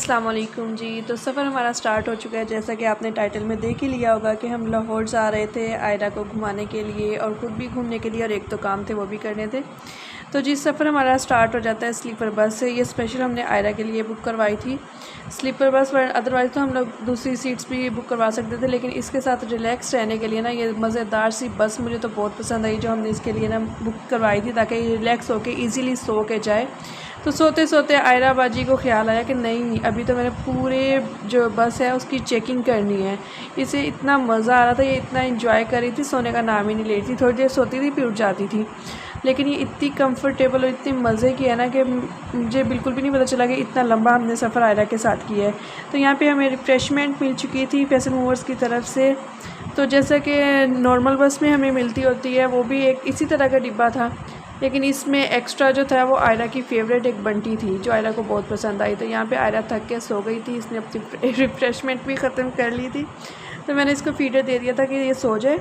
अस्सलाम वालेकुम जी। तो सफ़र हमारा स्टार्ट हो चुका है। जैसा कि आपने टाइटल में देख ही लिया होगा कि हम लाहौर जा रहे थे आयरा को घुमाने के लिए और ख़ुद भी घूमने के लिए, और एक तो काम थे वो भी करने थे। तो जी सफ़र हमारा स्टार्ट हो जाता है स्लीपर बस से। ये स्पेशल हमने आयरा के लिए बुक करवाई थी स्लीपर बस, पर अदरवाइज़ तो हम लोग दूसरी सीट्स भी बुक करवा सकते थे, लेकिन इसके साथ रिलैक्स रहने के लिए ना ये मज़ेदार सी बस मुझे तो बहुत पसंद आई जो हमने इसके लिए ना बुक करवाई थी, ताकि रिलैक्स होके ईज़िली सो के जाए। तो सोते सोते आयरा बाजी को ख्याल आया कि नहीं, अभी तो मैंने पूरे जो बस है उसकी चेकिंग करनी है। इसे इतना मज़ा आ रहा था, ये इतना एंजॉय कर रही थी, सोने का नाम ही नहीं ले रही थी। थोड़ी देर सोती थी फिर उठ जाती थी, लेकिन ये इतनी कंफर्टेबल और इतनी मज़े की है ना कि मुझे बिल्कुल भी नहीं पता चला कि इतना लंबा हमने सफ़र आयरा के साथ किया है। तो यहाँ पे हमें रिफ़्रेशमेंट मिल चुकी थी फैशन मूवर्स की तरफ से। तो जैसा कि नॉर्मल बस में हमें मिलती होती है, वो भी एक इसी तरह का डिब्बा था, लेकिन इसमें एक्स्ट्रा जो था वो आयरा की फ़ेवरेट एक बंटी थी जो आयरा को बहुत पसंद आई। तो यहाँ पे आयरा थक के सो गई थी, इसने अपनी रिफ़्रेशमेंट भी ख़त्म कर ली थी, तो मैंने इसको फीडर दे दिया था कि ये सो जाए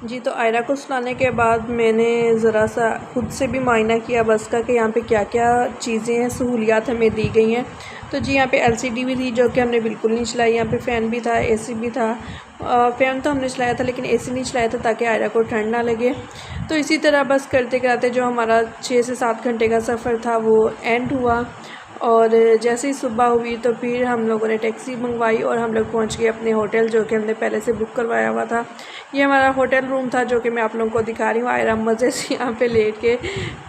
जी। तो आयरा को सुलाने के बाद मैंने ज़रा सा खुद से भी मायना किया बस का कि यहाँ पे क्या क्या चीज़ें हैं, सहूलियात हमें दी गई हैं। तो जी यहाँ पे एलसीडी भी थी जो कि हमने बिल्कुल नहीं चलाई। यहाँ पे फ़ैन भी था, एसी भी था। फ़ैन तो हमने चलाया था लेकिन एसी नहीं चलाया था ताकि आयरा को ठंड ना लगे। तो इसी तरह बस करते कराते जो हमारा 6 से 7 घंटे का सफ़र था वो एंड हुआ। और जैसे ही सुबह हुई तो फिर हम लोगों ने टैक्सी मंगवाई और हम लोग पहुंच गए अपने होटल जो कि हमने पहले से बुक करवाया हुआ था। ये हमारा होटल रूम था जो कि मैं आप लोगों को दिखा रही हूँ। आयरा मज़े से यहाँ पे लेट के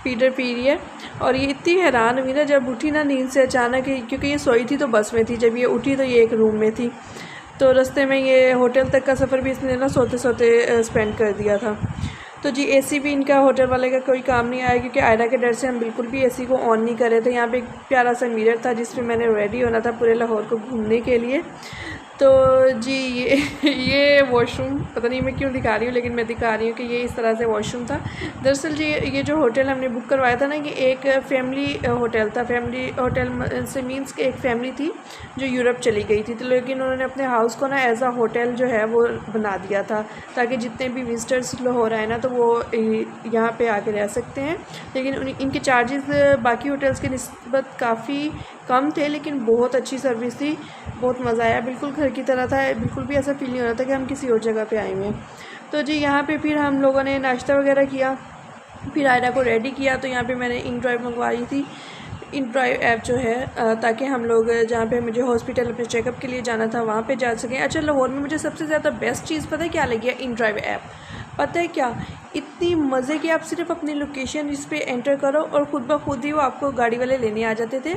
फीडर पी रही है, और ये इतनी हैरान हुई ना जब उठी ना नींद से अचानक, क्योंकि ये सोई थी तो बस में थी, जब ये उठी तो ये एक रूम में थी। तो रास्ते में ये होटल तक का सफ़र भी इसने ना सोते सोते स्पेंड कर दिया था। तो जी एसी भी इनका होटल वाले का कोई काम नहीं आया, क्योंकि आयरा के डर से हम बिल्कुल भी एसी को ऑन नहीं कर रहे थे। यहाँ पे एक प्यारा सा मिरर था जिसमें मैंने रेडी होना था पूरे लाहौर को घूमने के लिए। तो जी ये वॉशरूम पता नहीं मैं क्यों दिखा रही हूँ, लेकिन मैं दिखा रही हूँ कि ये इस तरह से वॉशरूम था। दरअसल जी ये जो होटल हमने बुक करवाया था ना, कि एक फैमिली होटल था। फैमिली होटल से मीन्स कि एक फैमिली थी जो यूरोप चली गई थी, तो लेकिन उन्होंने अपने हाउस को ना एज आ होटल जो है वो बना दिया था, ताकि जितने भी विजिटर्स हो रहे हैं ना तो वो यहाँ पे आके रह सकते हैं। लेकिन इनके चार्जेस बाकी होटल्स के निस्बत काफ़ी कम थे, लेकिन बहुत अच्छी सर्विस थी, बहुत मज़ा आया। बिल्कुल घर की तरह था, बिल्कुल भी ऐसा फील नहीं हो रहा था कि हम किसी और जगह पे आए हुए हैं। तो जी यहाँ पे फिर हम लोगों ने नाश्ता वगैरह किया, फिर आयरा को रेडी किया। तो यहाँ पे मैंने इन ड्राइव मंगवाई थी, इन ड्राइव ऐप जो है, ताकि हम लोग जहाँ पे मुझे हॉस्पिटल अपने चेकअप के लिए जाना था वहाँ पे जा सकें। अच्छा, लाहौर में मुझे सबसे ज़्यादा बेस्ट चीज़ पता है क्या लगी है? In drive app. पता है क्या, इतनी मज़े की, आप सिर्फ अपनी लोकेशन इस पे एंटर करो और ख़ुद ब खुद ही वो आपको गाड़ी वाले लेने आ जाते थे।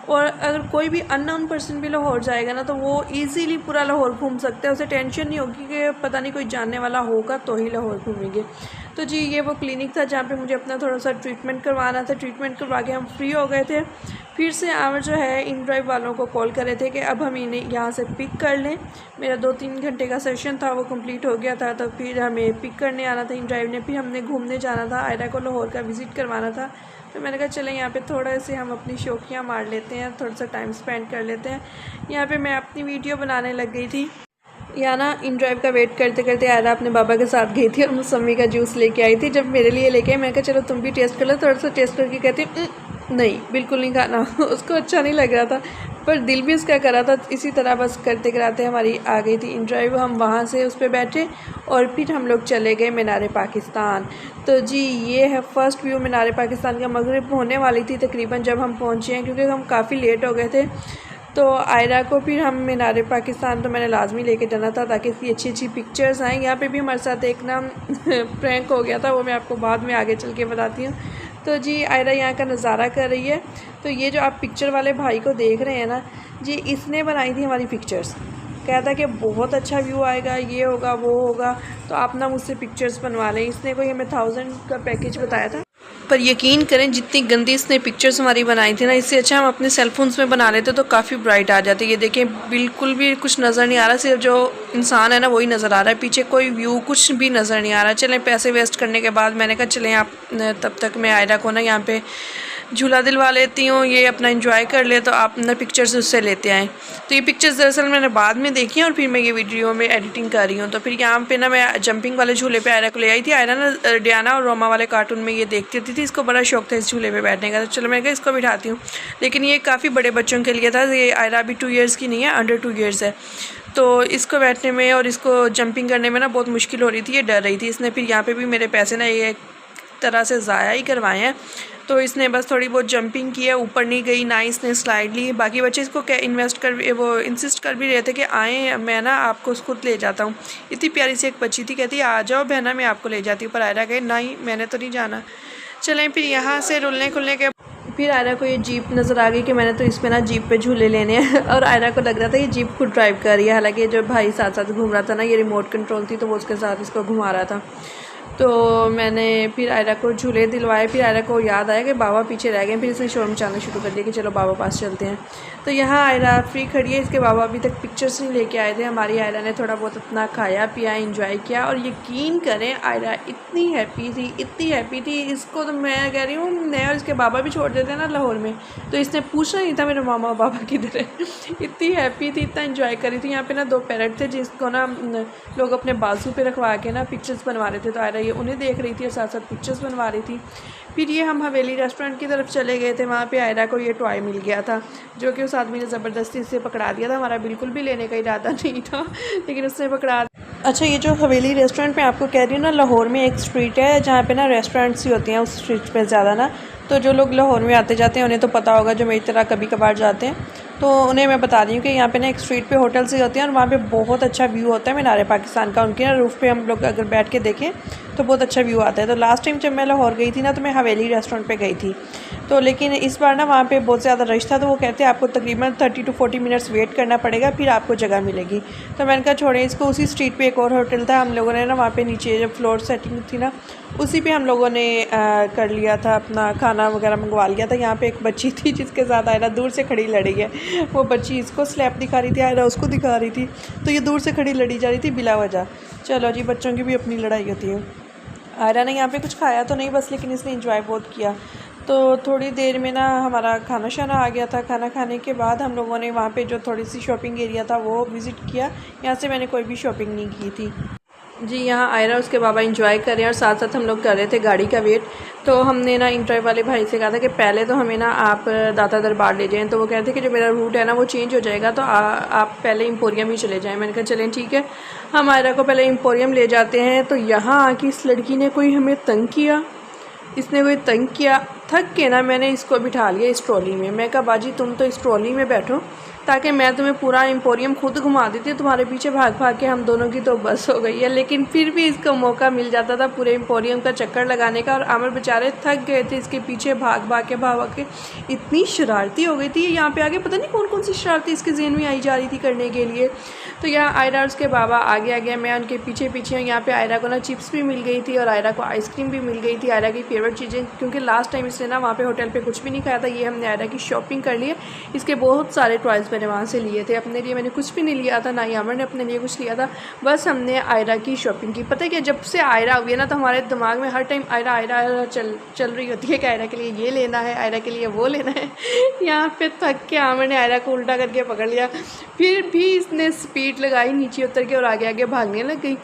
और अगर कोई भी अननोन पर्सन भी लाहौर जाएगा ना तो वो इजीली पूरा लाहौर घूम सकता है, उसे टेंशन नहीं होगी कि पता नहीं कोई जानने वाला होगा तो ही लाहौर घूमेंगे। तो जी ये वो क्लिनिक था जहाँ पे मुझे अपना थोड़ा सा ट्रीटमेंट करवाना था। ट्रीटमेंट करवा के हम फ्री हो गए थे। फिर से आवर जो है इन ड्राइव वालों को कॉल कर रहे थे कि अब हम इन्हें यहाँ से पिक कर लें। मेरा 2-3 घंटे का सेशन था वो कंप्लीट हो गया था, तो फिर हमें पिक करने आना था इन ड्राइव ने। फिर हमने घूमने जाना था, आयरा को लाहौर का विज़िट करवाना था। तो मैंने कहा चलें यहाँ पे थोड़ा से हम अपनी शौकियाँ मार लेते हैं, थोड़ा सा टाइम स्पेंड कर लेते हैं। यहाँ पे मैं अपनी वीडियो बनाने लग गई थी। या ना इन ड्राइव का वेट करते करते आयरा अपने बाबा के साथ गई थी और मौसमी का जूस लेके आई थी। जब मेरे लिए लेके आई, मैंने कहा चलो तुम भी टेस्ट कर लो। थोड़ा सा टेस्ट करके कहती नहीं, बिल्कुल नहीं खाना। उसको अच्छा नहीं लग रहा था, पर दिल भी उसका कर रहा था। इसी तरह बस करते कराते हमारी आ गई थी इन ड्राइव। हम वहाँ से उस पर बैठे और फिर हम लोग चले गए मीनार पाकिस्तान। तो जी ये है फ़र्स्ट व्यू मीनार पाकिस्तान का। मगरिब होने वाली थी तकरीबन जब हम पहुँचे हैं, क्योंकि हम काफ़ी लेट हो गए थे। तो आयरा को फिर हम मीनार पाकिस्तान तो मैंने लाजमी लेके जाना था ताकि इसकी अच्छी अच्छी पिक्चर्स आएँ। यहाँ पे भी हमारे साथ एक ना प्रैंक हो गया था, वो मैं आपको बाद में आगे चल के बताती हूँ। तो जी आयरा यहाँ का नज़ारा कर रही है। तो ये जो आप पिक्चर वाले भाई को देख रहे हैं ना जी, इसने बनाई थी हमारी पिक्चर्स। कहता कि बहुत अच्छा व्यू आएगा, ये होगा वो होगा, तो आप ना मुझसे पिक्चर्स बनवा लें। इसने कोई हमें 1000 का पैकेज बताया था, पर यकीन करें जितनी गंदी इसने पिक्चर्स हमारी बनाई थी ना, इससे अच्छा हम अपने सेलफोन्स में बना लेते तो काफ़ी ब्राइट आ जाती। ये देखें बिल्कुल भी कुछ नज़र नहीं आ रहा, सिर्फ जो इंसान है ना वही नज़र आ रहा है, पीछे कोई व्यू कुछ भी नज़र नहीं आ रहा। चलें पैसे वेस्ट करने के बाद मैंने कहा चलें आप, तब तक मैं आयरा को ना यहाँ पे झूला दिलवा लेती हूँ, ये अपना एंजॉय कर ले, तो आप अपना पिक्चर्स उससे लेते आएँ। तो ये पिक्चर्स दरअसल मैंने बाद में देखी हैं और फिर मैं ये वीडियो में एडिटिंग कर रही हूँ। तो फिर यहाँ पे ना मैं जंपिंग वाले झूले पे आयरा को ले आई थी। आयरा ना डियाना और रोमा वाले कार्टून में ये देखती होती थी, इसको बड़ा शौक था इस झूले पे बैठने का। तो चलो मैं कहा इसको बिठाती हूँ, लेकिन ये काफ़ी बड़े बच्चों के लिए था। ये आयरा अभी 2 ईयर्स की नहीं है, अंडर 2 ईयर्स है। तो इसको बैठने में और इसको जंपिंग करने में ना बहुत मुश्किल हो रही थी, ये डर रही थी। इसने फिर यहाँ पे भी मेरे पैसे ना ये एक तरह से ज़ाया ही करवाए हैं। तो इसने बस थोड़ी बहुत जंपिंग की है, ऊपर नहीं गई, ना इसने स्लाइड ली। बाकी बच्चे इसको क्या वो इंसिस्ट कर भी रहे थे कि आएँ, मैं ना आपको खुद ले जाता हूँ। इतनी प्यारी सी एक बच्ची थी, कहती आ जाओ बहना मैं आपको ले जाती हूँ, पर आयरा कहे नहीं मैंने तो नहीं जाना। चलें फिर यहाँ से रुलने खुलने के फिर आयरा को ये जीप नज़र आ गई कि मैंने तो इसमें ना जीप पे झूले लेने हैं। और आयरा को लग रहा था ये जीप खुद ड्राइव कर रही है, हालांकि जो भाई साथ साथ घूम रहा था ना, ये रिमोट कंट्रोल थी तो वो उसके साथ इसको घुमा रहा था। तो मैंने फिर आयरा को झूले दिलवाए। फिर आयरा को याद आया कि बाबा पीछे रह गए, फिर इसने शोर मचाना शुरू कर दिया कि चलो बाबा पास चलते हैं। तो यहाँ आयरा फ्री खड़ी है, इसके बाबा अभी तक पिक्चर्स नहीं लेके आए थे। हमारी आयरा ने थोड़ा बहुत अपना खाया पिया, एंजॉय किया, और यकीन करें आयरा इतनी हैप्पी थी। इसको तो मैं कह रही हूँ, मैं और इसके बाबा भी छोड़ देते हैं ना लाहौर में, तो इसने पूछना नहीं था मेरे मामा बाबा किधर है। इतनी हैप्पी थी, इतना एंजॉय करी थी। यहाँ पे ना 2 पैरट थे जिसको ना लोग अपने बाजू पे रखवा के ना पिक्चर्स बनवा रहे थे। तो आयरा ये उन्हें देख रही थी और साथ साथ पिक्चर्स बनवा रही थी। फिर ये हम हवेली रेस्टोरेंट की तरफ चले गए थे। वहाँ पे आयरा को ये टॉय मिल गया था, जो कि उस आदमी ने ज़बरदस्ती से पकड़ा दिया था। हमारा बिल्कुल भी लेने का इरादा नहीं था, लेकिन उसने पकड़ा। अच्छा, ये जो हवेली रेस्टोरेंट मैं आपको कह रही हूँ ना, लाहौर में एक स्ट्रीट है जहाँ पे ना रेस्टोरेंट्स ही होती हैं उस स्ट्रीट पे ज़्यादा ना। तो जो लोग लाहौर में आते जाते हैं उन्हें तो पता होगा, जो मेरी तरह कभी कभार जाते हैं तो उन्हें मैं बता रही हूँ कि यहाँ पे ना एक स्ट्रीट पे होटल्स ही होते हैं और वहाँ पे बहुत अच्छा व्यू होता है मीनार पाकिस्तान का। उनके ना रूफ़ पे हम लोग अगर बैठ के देखें तो बहुत अच्छा व्यू आता है। तो लास्ट टाइम जब मैं लाहौर गई थी ना, तो मैं हवेली रेस्टोरेंट पे गई थी। तो लेकिन इस बार ना वहाँ पे बहुत ज़्यादा रश था, तो वो कहते हैं आपको तकरीबन 30 to 40 मिनट्स वेट करना पड़ेगा, फिर आपको जगह मिलेगी। तो मैंने कहा छोड़े इसको। उसी स्ट्रीट पे एक और होटल था, हम लोगों ने ना वहाँ पे नीचे जब फ्लोर सेटिंग थी ना, उसी पे हम लोगों ने कर लिया था, अपना खाना वगैरह मंगवा लिया था। यहाँ पे एक बच्ची थी जिसके साथ आयरा दूर से खड़ी लड़ी है। वो बच्ची इसको स्लैप दिखा रही थी, आयरा उसको दिखा रही थी, तो ये दूर से खड़ी लड़ी जा रही थी बिला वजह। चलो जी, बच्चों की भी अपनी लड़ाई होती है। आयरा ने यहाँ पे कुछ खाया तो नहीं बस, लेकिन इसने एंजॉय बहुत किया। तो थोड़ी देर में ना हमारा खाना शाना आ गया था। खाना खाने के बाद हम लोगों ने वहाँ पे जो थोड़ी सी शॉपिंग एरिया था वो विज़िट किया। यहाँ से मैंने कोई भी शॉपिंग नहीं की थी जी। यहाँ आयरा उसके बाबा एंजॉय कर रहे हैं और साथ साथ हम लोग कर रहे थे गाड़ी का वेट। तो हमने ना इंटरव्यू वाले भाई से कहा था कि पहले तो हमें ना आप दाता दरबार ले जाएं। तो वो कहते कि जो मेरा रूट है ना वो चेंज हो जाएगा, तो आप पहले एम्पोरियम ही चले जाएं। मैंने कहा चलें ठीक है। हम आयरा को पहले एम्पोरियम ले जाते हैं। तो यहाँ आके इस लड़की ने कोई हमें तंग किया, थक के ना मैंने इसको बिठा लिया इस ट्रॉली में। मैं कहा बाजी तुम तो इस ट्रॉली में बैठो, ताकि मैं तुम्हें पूरा एम्पोरियम खुद घुमा देती। तुम्हारे पीछे भाग भाग के हम दोनों की तो बस हो गई है। लेकिन फिर भी इसको मौका मिल जाता था पूरे एम्पोरियम का चक्कर लगाने का, और आमिर बेचारे थक गए थे इसके पीछे भाग भाग के। इतनी शरारती हो गई थी यहाँ पे आगे, पता नहीं कौन कौन सी शरारती इसके ज़हन में आई जा रही थी करने के लिए। तो यहाँ आयरा और उसके बाबा आगे आगे, मैं उनके पीछे पीछे हूँ। यहाँ पे आयरा को ना चिप्स भी मिल गई थी और आयरा को आइसक्रीम भी मिल गई थी, आयरा की फेवरेट चीज़ें, क्योंकि लास्ट टाइम इसने ना वहाँ पे होटल पे कुछ भी नहीं खाया था। ये हमने आयरा की शॉपिंग कर ली है। इसके बहुत सारे टॉयज़ मैंने वहाँ से लिए थे। अपने लिए मैंने कुछ भी नहीं लिया था, ना ही आमिर ने अपने लिए कुछ लिया था, बस हमने आयरा की शॉपिंग की। पता है क्या, जब से आयरा हुई है ना, तो हमारे दिमाग में हर टाइम आयरा आयरा आयरा चल रही होती है कि आयरा के लिए ये लेना है, आयरा के लिए वो लेना है। यहाँ पे थक के आमिर ने आयरा को उल्टा करके पकड़ लिया, फिर भी इसने स्पीड लगाई, नीचे उतर के और आगे आगे भागने लग गई।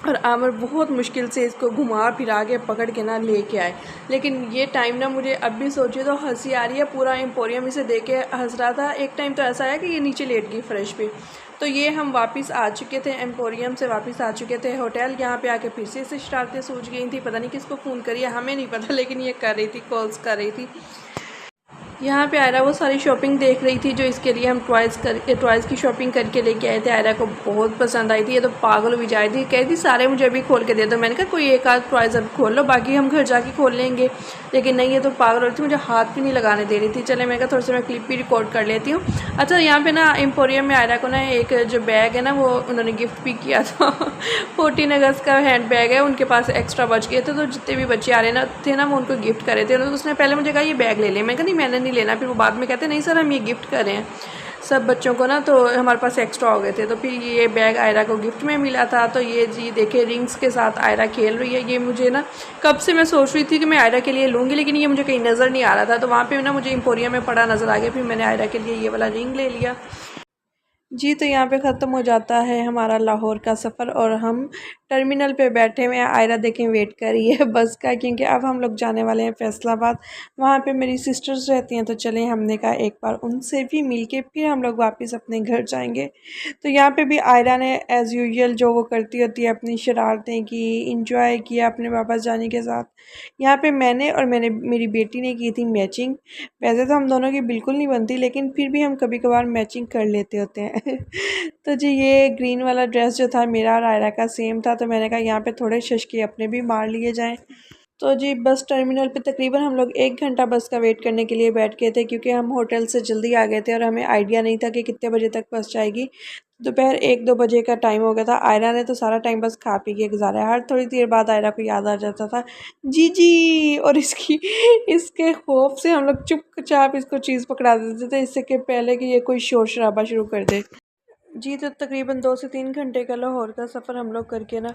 और आमिर बहुत मुश्किल से इसको घुमा फिरा के पकड़ के ना लेके आए। लेकिन ये टाइम ना मुझे अब भी सोचिए तो हंसी आ रही है। पूरा एम्पोरियम इसे देख के हंस रहा था। एक टाइम तो ऐसा आया कि ये नीचे लेट गई फ्रेश पे। तो ये हम वापस आ चुके थे, एम्पोरियम से वापस आ चुके थे होटल। यहाँ पे आके फिर से इसे शरारतें सूझ गई थी, पता नहीं किसको फ़ोन करी है, हमें नहीं पता, लेकिन ये कर रही थी, कॉल्स कर रही थी। यहाँ पे आयरा वो सारी शॉपिंग देख रही थी जो इसके लिए हम टॉयज़ की शॉपिंग करके लेके आए थे। आयरा को बहुत पसंद आई थी, ये तो पागल भी जाए थी, कहती सारे मुझे अभी खोल के दे दो। मैंने कहा कोई एक आध टॉयज़ अब खोल लो, बाकी हम घर जाके खोल लेंगे। लेकिन नहीं, ये तो पागल हो रही थी, मुझे हाथ भी नहीं लगाने दे रही थी। चले मैं कहा थोड़ा सा मैं क्लिप भी रिकॉर्ड कर लेती हूँ। अच्छा, यहाँ पर ना एम्पोरियम में आयरा को ना एक जो बैग है ना वो उन्होंने गिफ्ट भी किया था। 14 अगस्त का हैंड बैग है, उनके पास एक्स्ट्रा बच गए थे, तो जितने भी बच्चे आ रहे थे ना वो उनको गिफ्ट करे थे। उसने पहले मुझे कहा ये बैग ले लें, मैं कहा नहीं मैंने नहीं लेना। फिर वो बाद में कहते नहीं सर हम ये गिफ्ट कर रहे हैं। सब बच्चों को ना, तो हमारे पास एक्स्ट्रा हो गए थे। तो फिर ये बैग आयरा को गिफ्ट में मिला था। तो ये जी देखे रिंग्स के साथ आयरा खेल रही है। ये मुझे ना कब से मैं सोच रही थी कि मैं आयरा के लिए लूँगी, लेकिन ये मुझे कहीं नज़र नहीं आ रहा था। तो वहाँ पे ना मुझे एम्पोरियम में पड़ा नज़र आ गया, फिर मैंने आयरा के लिए ये वाला रिंग ले लिया। जी, तो यहाँ पे ख़त्म हो जाता है हमारा लाहौर का सफ़र और हम टर्मिनल पे बैठे हुए हैं। आयरा देखें वेट कर रही है बस का, क्योंकि अब हम लोग जाने वाले हैं फैसलाबाद। वहाँ पे मेरी सिस्टर्स रहती हैं, तो चलें, हमने कहा एक बार उनसे भी मिल के फिर हम लोग वापस अपने घर जाएंगे। तो यहाँ पे भी आयरा ने एज़ यूजुअल जो वो करती होती है अपनी शरारतें की, इंजॉय किया अपने वापस जाने के साथ। यहाँ पे मैंने और मेरी बेटी ने की थी मैचिंग। वैसे तो हम दोनों की बिल्कुल नहीं बनती, लेकिन फिर भी हम कभी कभार मैचिंग कर लेते होते हैं। तो जी ये ग्रीन वाला ड्रेस जो था मेरा और आयरा का सेम था, तो मैंने कहा यहाँ पे थोड़े शशके अपने भी मार लिए जाएं। तो जी बस टर्मिनल पे तकरीबन हम लोग 1 घंटा बस का वेट करने के लिए बैठ गए थे, क्योंकि हम होटल से जल्दी आ गए थे और हमें आइडिया नहीं था कि कितने बजे तक बस जाएगी। दोपहर 1-2 बजे का टाइम हो गया था। आयरा ने तो सारा टाइम बस खा पी के गुजारा है। हर थोड़ी देर बाद आयरा को याद आ जाता था जी जी, और इसकी इसके खौफ से हम लोग चुपचाप इसको चीज़ पकड़ा देते थे, इससे कि पहले कि ये कोई शोर शराबा शुरू कर दे। जी, तो तकरीबन 2 से 3 घंटे का लाहौर का सफ़र हम लोग करके ना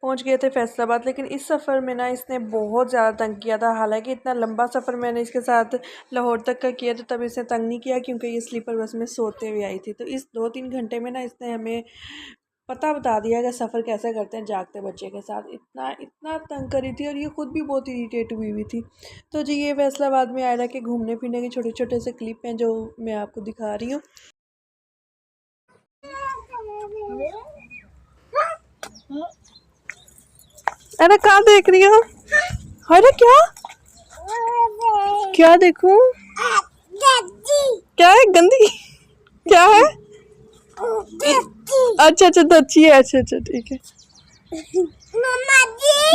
पहुंच गए थे फैसलाबाद। लेकिन इस सफ़र में ना इसने बहुत ज़्यादा तंग किया था। हालांकि इतना लंबा सफ़र मैंने इसके साथ लाहौर तक का किया, तो तब इसने तंग नहीं किया, क्योंकि ये स्लीपर बस में सोते हुए आई थी। तो इस 2-3 घंटे में ना इसने हमें पता बता दिया कि सफ़र कैसे करते हैं जागते बच्चे के साथ। इतना इतना तंग करी थी, और ये खुद भी बहुत इरीटेट हुई हुई थी। तो जी ये फैसलाबाद में आयरा के घूमने फिरने के छोटे छोटे से क्लिप हैं जो मैं आपको दिखा रही हूँ। अरे कहाँ देख रही हो? अरे क्या क्या देखूं? क्या है गंदी? क्या है? अच्छा अच्छा दच्छी है। अच्छा अच्छा ठीक है।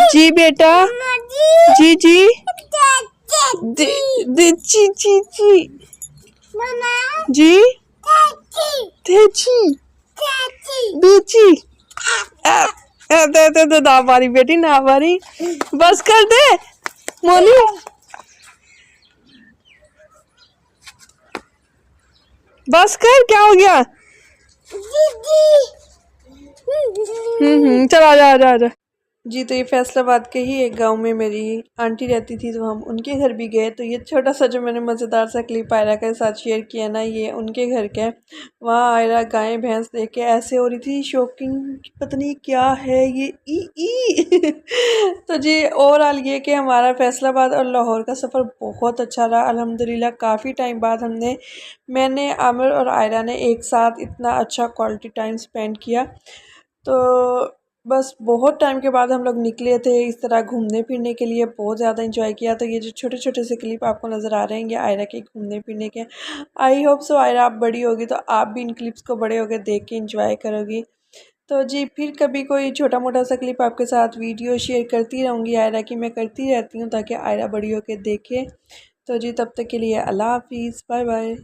जी बेटा। जी जी। जी जी जी। जी तेची बेची। दे ना मारी बेटी, ना मारी, बस कर दे मोनी। बस कर, क्या हो गया? चल आजा आजा आजा। जी, तो ये फैसलाबाद के ही एक गांव में मेरी आंटी रहती थी, तो हम उनके घर भी गए। तो ये छोटा सा जो मैंने मज़ेदार सा क्लिप आयरा के साथ शेयर किया ना, ये उनके घर का है। वहाँ आयरा गाय भैंस देख के ऐसे हो रही थी शॉकिंग, पता नहीं क्या है ये, ई तो जी ओवरऑल ये कि हमारा फैसलाबाद और लाहौर का सफ़र बहुत अच्छा रहा अल्हम्दुलिल्लाह। काफ़ी टाइम बाद मैंने आमिर और आयरा ने एक साथ इतना अच्छा क्वालिटी टाइम स्पेंड किया। तो बस बहुत टाइम के बाद हम लोग निकले थे इस तरह घूमने फिरने के लिए, बहुत ज़्यादा इंजॉय किया। तो ये जो छोटे छोटे से क्लिप आपको नज़र आ रहे हैं, ये आयरा के घूमने फिरने के। आई होप सो आयरा आप बड़ी होगी तो आप भी इन क्लिप्स को बड़े होकर देख के इंजॉय करोगी। तो जी फिर कभी कोई छोटा मोटा सा क्लिप आपके साथ वीडियो शेयर करती रहूँगी आयरा की, मैं करती रहती हूँ ताकि आयरा बड़ी होकर देखे। तो जी तब तक के लिए अल्लाह हाफिज़, बाय बाय।